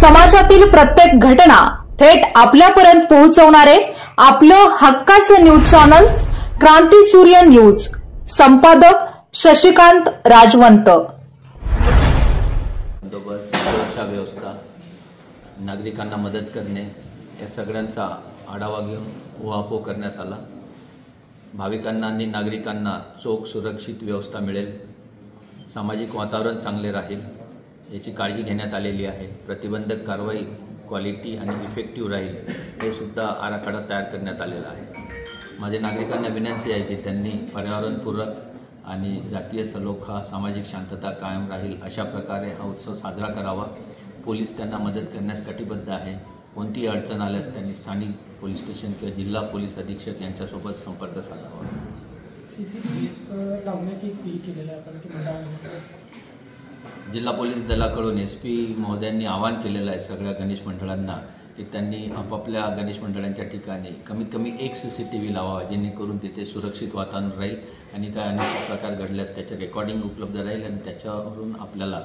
समाजातील प्रत्येक घटना थेट आपल्यापर्यंत पोहोचवणारे आपलं हक्काचं न्यूज चॅनल क्रांती सूर्य न्यूज। संपादक शशिकांत राजवंत। बंदोबस्त, सुरक्षा व्यवस्था, नागरिकांना मदत करणे या सगळ्यांचा आढावा घेऊन उहापोह करण्यात आला। भाविकांना आणि नागरिकांना चोख सुरक्षित व्यवस्था मिळेल, सामाजिक वातावरण चांगले राहील याची काळजी घेण्यात आलेली आहे। प्रतिबंधक कारवाई क्वालिटी आणि इफेक्टिव्ह राहील हे सुद्धा आराखडा तयार करण्यात आलेला आहे। माझे नागरिकांना विनंती आहे की त्यांनी पर्यावरणपूरक आणि जातीय सलोखा, सामाजिक शांतता कायम राहील अशा प्रकारे हा उत्सव साजरा करावा। पोलीस त्यांना मदत करण्यास कटिबद्ध आहे। कोणतीही अडचण आल्यास त्यांनी स्थानिक पोलीस स्टेशन किंवा जिल्हा पोलीस अधीक्षक यांच्यासोबत संपर्क साधावा। जिल्हा पोलीस दलाकडून SP महोदयांनी आवाहन केलेलं आहे सगळ्या गणेश मंडळांना की त्यांनी आपापल्या गणेश मंडळांच्या ठिकाणी कमीत कमी एक CCTV लावावा, जेणेकरून तिथे सुरक्षित वातावरण राहील आणि काय अनेक प्रकार घडल्यास त्याचे रेकॉर्डिंग उपलब्ध राहील आणि त्याच्यावरून आपल्याला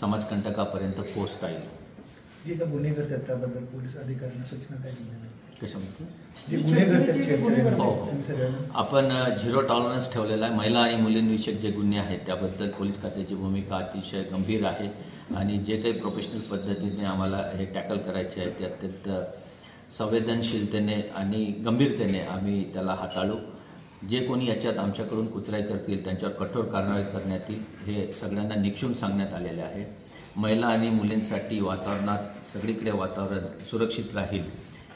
समाजकंटकापर्यंत पोहोचता येईल। जे का गुन्हे घडतात त्याबद्दल पोलीस अधिकाऱ्यांना सूचना काय दिल्या? कशामध्ये जे गुन्हे घडतात आपण झिरो टॉलरन्स ठेवलेला आहे। महिला आणि मुलींविषयक जे गुन्हे आहेत त्याबद्दल पोलीस खात्याची भूमिका अतिशय गंभीर आहे आणि जे काही प्रोफेशनल पद्धतीने आम्हाला हे टॅकल करायचे आहे ते अत्यंत संवेदनशीलतेने आणि गंभीरतेने आम्ही त्याला हाताळू। जे कोणी याच्यात आमच्याकडून कुचराई करतील त्यांच्यावर कठोर कारवाई करण्यात येईल हे सगळ्यांना निक्षून सांगण्यात आलेले आहे। महिला आणि मुलींसाठी वातावरणात सगळीकडे वातावरण सुरक्षित राहील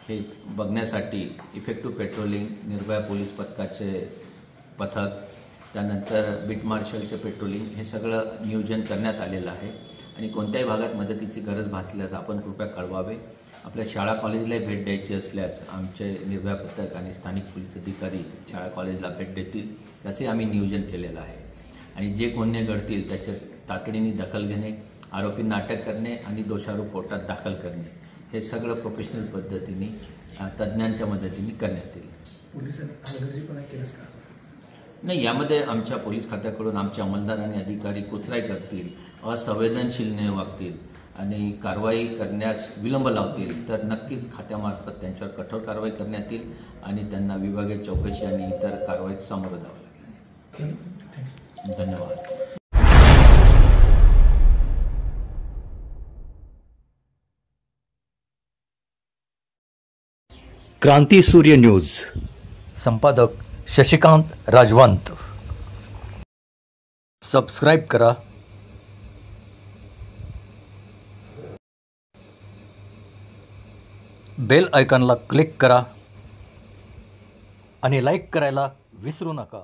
हे बघण्यासाठी इफेक्टिव्ह पेट्रोलिंग, निर्भया पोलीस पथकाचे पथक, त्यानंतर बीट मार्शलचे पेट्रोलिंग हे सगळं नियोजन करण्यात आलेलं आहे आणि कोणत्याही भागात मदतीची गरज भासल्यास आपण कृपया कळवावे। आपल्या शाळा कॉलेजलाही भेट द्यायची असल्यास आमचे निर्भया पथक आणि स्थानिक पोलीस अधिकारी शाळा कॉलेजला भेट देतील त्याचे आम्ही नियोजन केलेलं आहे आणि जे गुन्हे घडतील त्याच्यात तातडीने दखल घेणे, आरोपींना अटक करणे आणि दोषारोप कोर्टात दाखल करणे हे सगळं प्रोफेशनल पद्धतीने तज्ज्ञांच्या मदतीने करण्यात येईल। पोलिसांनी हलगर्जीपणा केलाच का? नाही, यामध्ये आमच्या पोलीस खात्याकडून आमचे अंमलदार आणि अधिकारी कुचराई करतील, असंवेदनशीलने वागतील आणि कारवाई करण्यास विलंब लावतील तर नक्कीच खात्यामार्फत त्यांच्यावर कठोर कारवाई करण्यात येईल आणि त्यांना विभागीय चौकशी आणि इतर कारवाईत सामोरं जावं लागेल। धन्यवाद। क्रांती सूर्य न्यूज। संपादक शशिकांत राजवंत। सबस्क्राइब करा, बेल आयकॉनला क्लिक करा आणि लाईक करायला विसरू नका।